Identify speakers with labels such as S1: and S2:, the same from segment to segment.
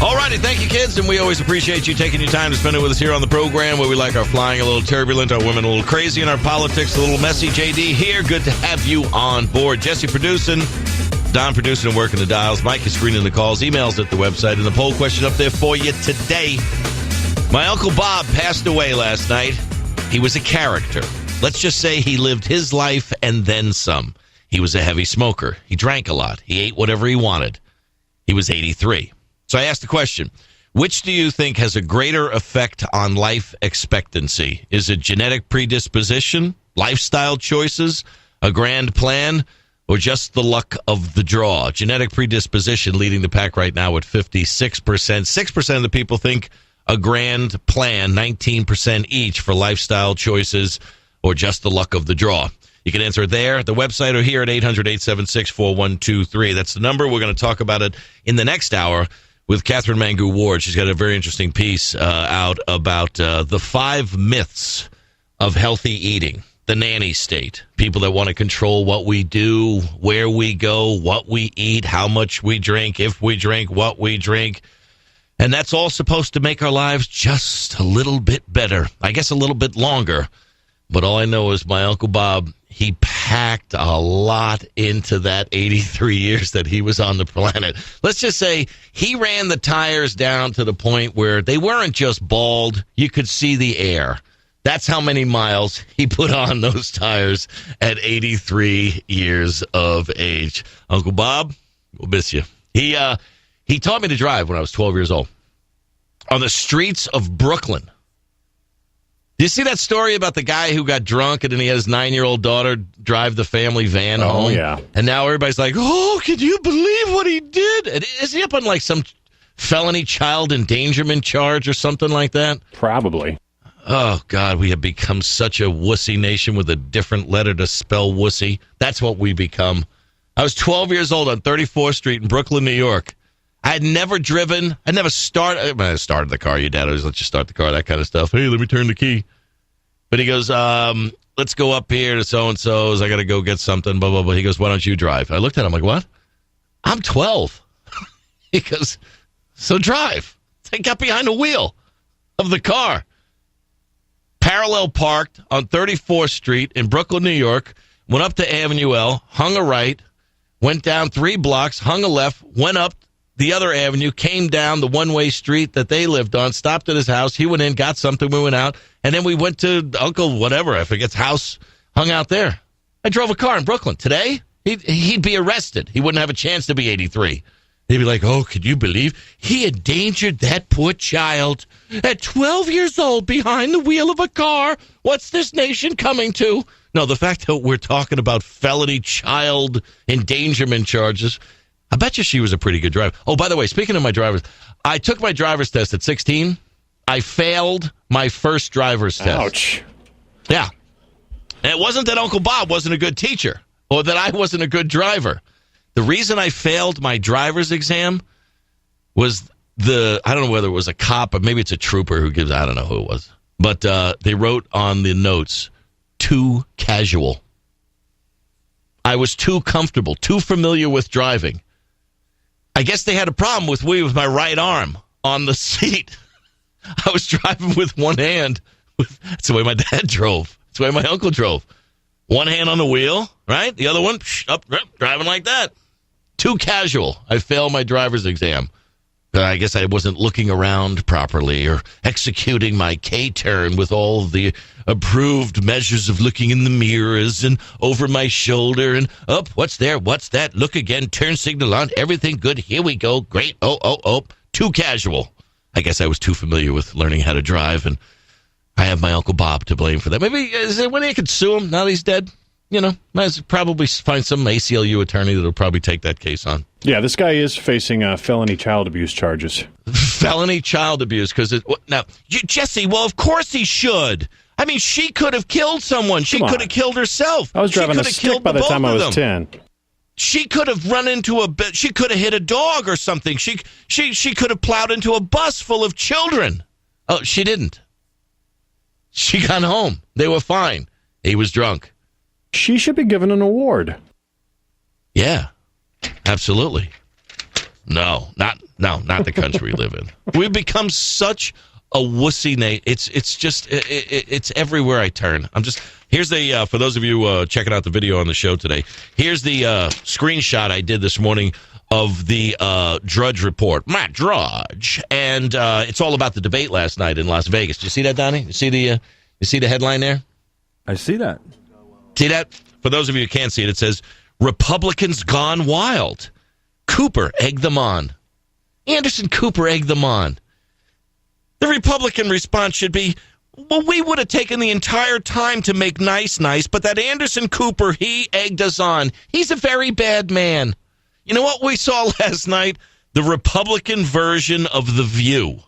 S1: All righty, thank you, kids, and we always appreciate you taking your time to spend it with us here on the program, where we like our flying a little turbulent, our women a little crazy, and our politics a little messy. JD here, good to have you on board. Jesse producing, Don producing and working the dials. Mike is screening the calls, emails at the website, and the poll question up there for you today. My Uncle Bob passed away last night. He was a character. Let's just say he lived his life and then some. He was a heavy smoker. He drank a lot. He ate whatever he wanted. He was 83. So I asked the question, which do you think has a greater effect on life expectancy? Is it genetic predisposition, lifestyle choices, a grand plan, or just the luck of the draw? Genetic predisposition leading the pack right now at 56%. 6% of the people think a grand plan, 19% each for lifestyle choices or just the luck of the draw. You can answer it there at the website or here at 800-876-4123. That's the number. We're going to talk about it in the next hour with Catherine Mangu Ward. She's got a very interesting piece out about the 5 myths of healthy eating. The nanny state. People that want to control what we do, where we go, what we eat, how much we drink, if we drink, what we drink. And that's all supposed to make our lives just a little bit better. I guess a little bit longer. But all I know is my Uncle Bob, he packed a lot into that 83 years that he was on the planet. Let's just say he ran the tires down to the point where they weren't just bald. You could see the air. That's how many miles he put on those tires at 83 years of age. Uncle Bob, we'll miss you. He taught me to drive when I was 12 years old on the streets of Brooklyn. Do you see that story about the guy who got drunk and then he had his 9-year-old daughter drive the family van home?
S2: Oh, yeah.
S1: And now everybody's like, oh, can you believe what he did? And is he up on like some felony child endangerment charge or something like that?
S2: Probably.
S1: Oh, God, we have become such a wussy nation with a different letter to spell wussy. That's what we become. I was 12 years old on 34th Street in Brooklyn, New York. I had never driven. I never started. I started the car. Your dad always lets you start the car, that kind of stuff. Hey, let me turn the key. But he goes, let's go up here to so-and-so's. I got to go get something, blah, blah, blah. He goes, why don't you drive? I looked at him like, what? I'm 12. He goes, so drive. I got behind the wheel of the car. Parallel parked on 34th Street in Brooklyn, New York, went up to Avenue L, hung a right, went down 3 blocks, hung a left, went up the other avenue, came down the one-way street that they lived on, stopped at his house. He went in, got something, we went out, and then we went to Uncle whatever, I forget's house, hung out there. I drove a car in Brooklyn. Today, he'd be arrested. He wouldn't have a chance to be 83. They'd be like, oh, could you believe he endangered that poor child at 12 years old behind the wheel of a car? What's this nation coming to? No, the fact that we're talking about felony child endangerment charges, I bet you she was a pretty good driver. Oh, by the way, speaking of my drivers, I took my driver's test at 16. I failed my first driver's test.
S2: Ouch.
S1: Yeah. And it wasn't that Uncle Bob wasn't a good teacher or that I wasn't a good driver. The reason I failed my driver's exam was I don't know whether it was a cop or maybe it's a trooper who gives, I don't know who it was. But they wrote on the notes, too casual. I was too comfortable, too familiar with driving. I guess they had a problem with me with my right arm on the seat. I was driving with one hand. That's the way my dad drove. That's the way my uncle drove. One hand on the wheel, right? The other one, up, driving like that. Too casual. I failed my driver's exam. I guess I wasn't looking around properly or executing my K-turn with all the approved measures of looking in the mirrors and over my shoulder and up, what's there, what's that, look again, turn signal on, everything good, here we go, great, oh, too casual. I guess I was too familiar with learning how to drive, and I have my Uncle Bob to blame for that. Maybe is there when I could sue him now that he's dead? You know, might probably find some ACLU attorney that'll probably take that case on.
S2: Yeah, this guy is facing felony child abuse charges.
S1: Felony child abuse, because now, Jesse, well, of course he should. I mean, she could have killed someone. She could have killed herself.
S2: I was driving a stick by the time I was 10.
S1: She could have run into she could have hit a dog or something. She could have plowed into a bus full of children. Oh, she didn't. She got home. They were fine. He was drunk.
S2: She should be given an award.
S1: Yeah, absolutely. No, not the country we live in. We've become such a wussy nation. It's just it's everywhere I turn. Here's the for those of you checking out the video on the show today. Here's the screenshot I did this morning of the Drudge Report, Matt Drudge, and it's all about the debate last night in Las Vegas. Do you see that, Donnie? You see the headline there?
S3: I see that.
S1: See that? For those of you who can't see it, it says Republicans gone wild. Cooper egged them on. Anderson Cooper egged them on. The Republican response should be, well, we would have taken the entire time to make nice, but that Anderson Cooper, he egged us on. He's a very bad man. You know what we saw last night? The Republican version of The View.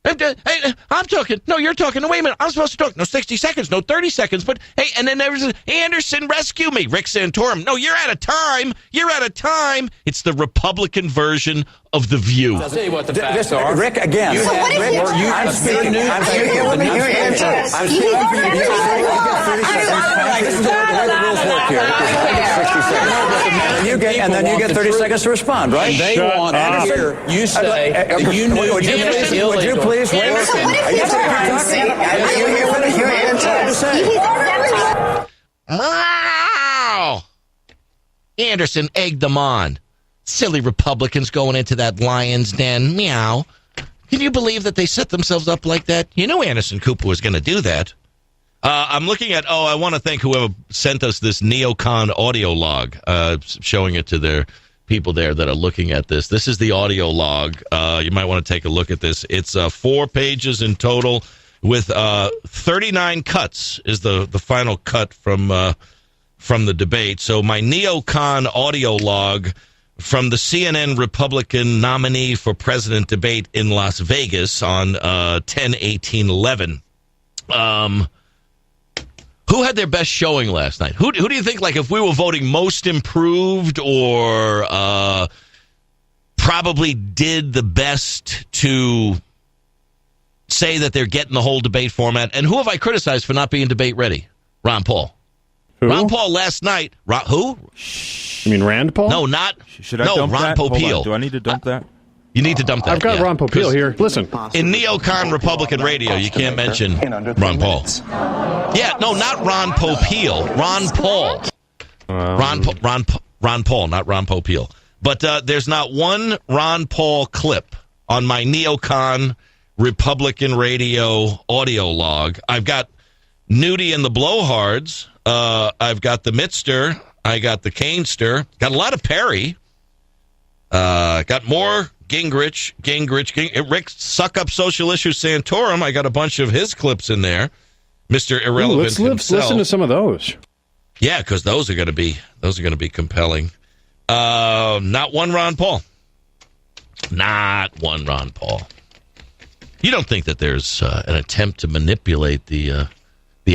S1: Hey, I'm talking. No, you're talking. No, wait a minute. I'm supposed to talk. No, 60 seconds. No, 30 seconds. But, hey, and then there was Anderson, rescue me. Rick Santorum. No, you're out of time. You're out of time. It's the Republican version of The View.
S4: I'll tell you what the facts are.
S5: Rick, again.
S4: I'm speaking. I'm speaking.
S5: Let me hear your answer. I'm speaking for you. You get 30 seconds. This is the way the rules work here. I get 60 seconds. And then you get 30 seconds to respond, right?
S4: They want to hear you say that you knew
S5: would you please wait?
S1: Wow! Anderson egged them on. Silly Republicans going into that lion's den. Meow. Can you believe that they set themselves up like that? You knew Anderson Cooper was going to do that. I'm looking at, I want to thank whoever sent us this neocon audio log, showing it to their people there that are looking at this. This is the audio log. You might want to take a look at this. It's 4 pages in total with 39 cuts is the final cut from the debate. So my neocon audio log from the CNN Republican nominee for president debate in Las Vegas on 10/18/11. Who had their best showing last night? Who do you think, like, if we were voting most improved or probably did the best to say that they're getting the whole debate format? And who have I criticized for not being debate ready? Ron Paul.
S2: Who?
S1: Ron Paul last night. who?
S2: You mean Rand Paul?
S1: No, not.
S3: Should I dump
S1: Ron
S3: that?
S1: Popeil.
S3: Do I need to dump that?
S1: You need to dump that.
S2: I've got Ron Popeil here. Listen.
S1: In neocon Republican radio, you can't mention Ron Paul. Yeah, no, not Ron Popeil. Ron Paul. Ron Paul, not Ron Popeil. But there's not one Ron Paul clip on my neocon Republican radio audio log. I've got Nudie and the Blowhards. I've got the Mitster. I got the Canester. Got a lot of Perry. Got more Gingrich, Rick Suck Up Social Issue Santorum. I got a bunch of his clips in there. Mr. Irrelevant
S2: let's listen to some of those.
S1: Yeah, because those are going to be compelling. Not one Ron Paul. Not one Ron Paul. You don't think that there's an attempt to manipulate the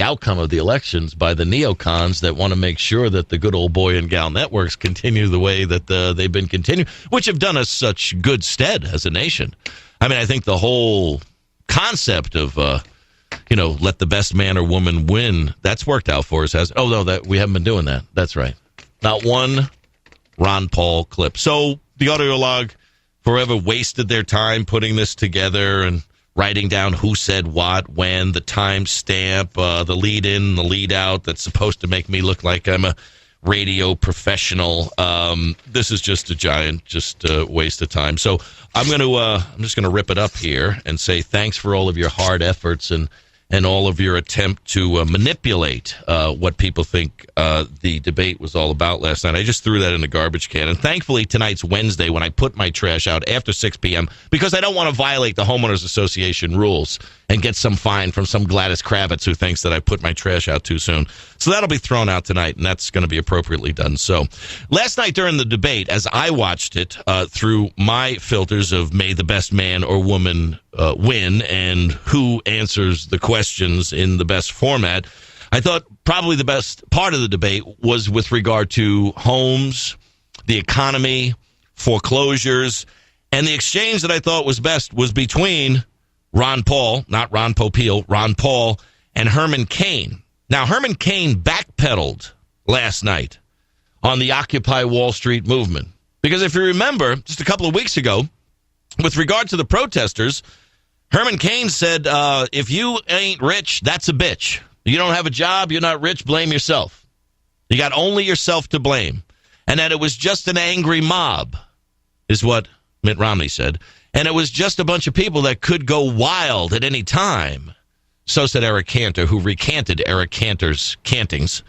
S1: outcome of the elections by the neocons that want to make sure that the good old boy and gal networks continue the way that they've been continuing, which have done us such good stead as a nation. I mean, I think the whole concept of, let the best man or woman win, that's worked out for us. That we haven't been doing that. That's right. Not one Ron Paul clip. So the audio log forever wasted their time putting this together and writing down who said what, when, the time stamp, the lead in, the lead out. That's supposed to make me look like I'm a radio professional. This is just a giant, waste of time. So I'm just gonna rip it up here and say thanks for all of your hard efforts and all of your attempt to manipulate what people think the debate was all about last night. I just threw that in the garbage can. And thankfully, tonight's Wednesday when I put my trash out after 6 p.m. because I don't want to violate the Homeowners Association rules and get some fine from some Gladys Kravitz who thinks that I put my trash out too soon. So that'll be thrown out tonight, and that's going to be appropriately done. So last night during the debate, as I watched it through my filters of may the best man or woman win and who answers the questions in the best format, I thought probably the best part of the debate was with regard to homes, the economy, foreclosures, and the exchange that I thought was best was between Ron Paul, not Ron Popeil, Ron Paul, and Herman Cain. Now, Herman Cain backpedaled last night on the Occupy Wall Street movement. Because if you remember, just a couple of weeks ago, with regard to the protesters, Herman Cain said, if you ain't rich, that's a bitch. You don't have a job, you're not rich, blame yourself. You got only yourself to blame. And that it was just an angry mob, is what Mitt Romney said. And it was just a bunch of people that could go wild at any time. So said Eric Cantor, who recanted Eric Cantor's cantings.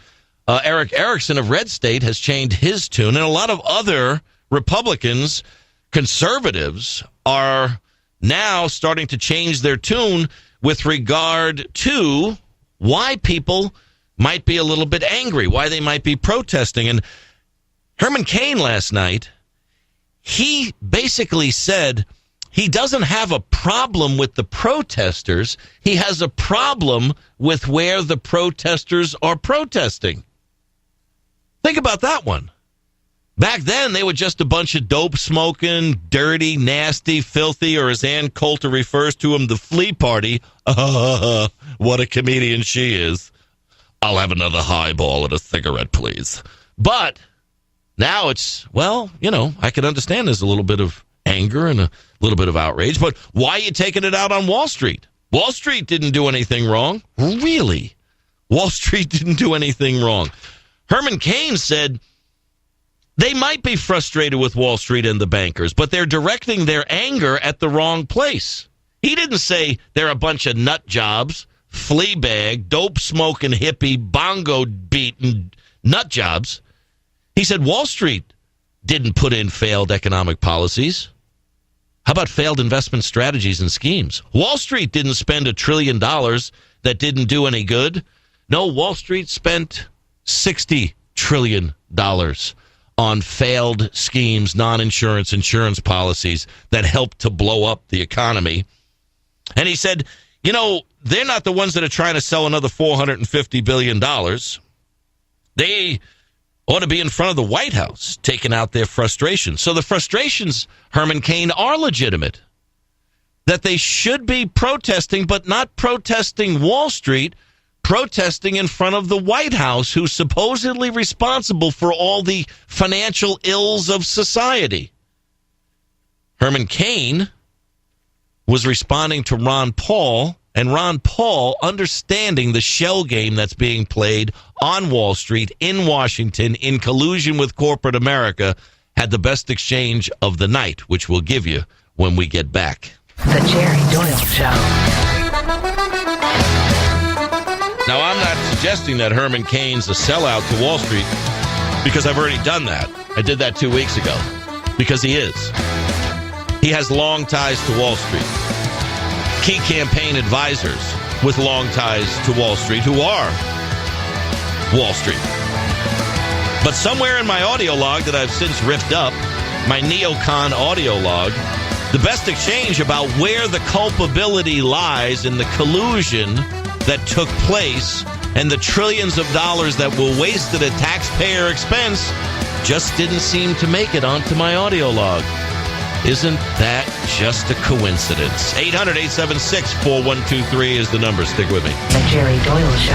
S1: Eric Erickson of Red State has changed his tune, and a lot of other Republicans, conservatives, are now starting to change their tune with regard to why people might be a little bit angry, why they might be protesting. And Herman Cain last night, he basically said he doesn't have a problem with the protesters. He has a problem with where the protesters are protesting. Think about that one. Back then, they were just a bunch of dope-smoking, dirty, nasty, filthy, or as Ann Coulter refers to them, the flea party. What a comedian she is. I'll have another highball and a cigarette, please. But now it's, well, you know, I can understand there's a little bit of anger and a little bit of outrage, but why are you taking it out on Wall Street? Wall Street didn't do anything wrong. Really? Wall Street didn't do anything wrong. Herman Cain said they might be frustrated with Wall Street and the bankers, but they're directing their anger at the wrong place. He didn't say they're a bunch of nut jobs, flea bag, dope-smoking hippie, bongo-beating nut jobs. He said Wall Street didn't put in failed economic policies. How about failed investment strategies and schemes? Wall Street didn't spend $1 trillion that didn't do any good. No, Wall Street spent $60 trillion on failed schemes, non-insurance, insurance policies that helped to blow up the economy. And he said, you know, they're not the ones that are trying to sell another $450 billion. They ought to be in front of the White House, taking out their frustrations. So the frustrations, Herman Cain, are legitimate. That they should be protesting, but not protesting Wall Street, protesting in front of the White House, who's supposedly responsible for all the financial ills of society. Herman Cain was responding to Ron Paul, and Ron Paul, understanding the shell game that's being played on Wall Street, in Washington, in collusion with corporate America, had the best exchange of the night, which we'll give you when we get back.
S6: The Jerry Doyle Show.
S1: Now, I'm not suggesting that Herman Cain's a sellout to Wall Street, because I've already done that. I did that 2 weeks ago, because he is. He has long ties to Wall Street. Key campaign advisors with long ties to Wall Street who are Wall Street. But somewhere in my audio log that I've since ripped up, my neocon audio log, the best exchange about where the culpability lies in the collusion that took place and the trillions of dollars that were wasted at taxpayer expense just didn't seem to make it onto my audio log. Isn't that just a coincidence? 800-876-4123 is the number. Stick with me.
S6: The Jerry Doyle Show.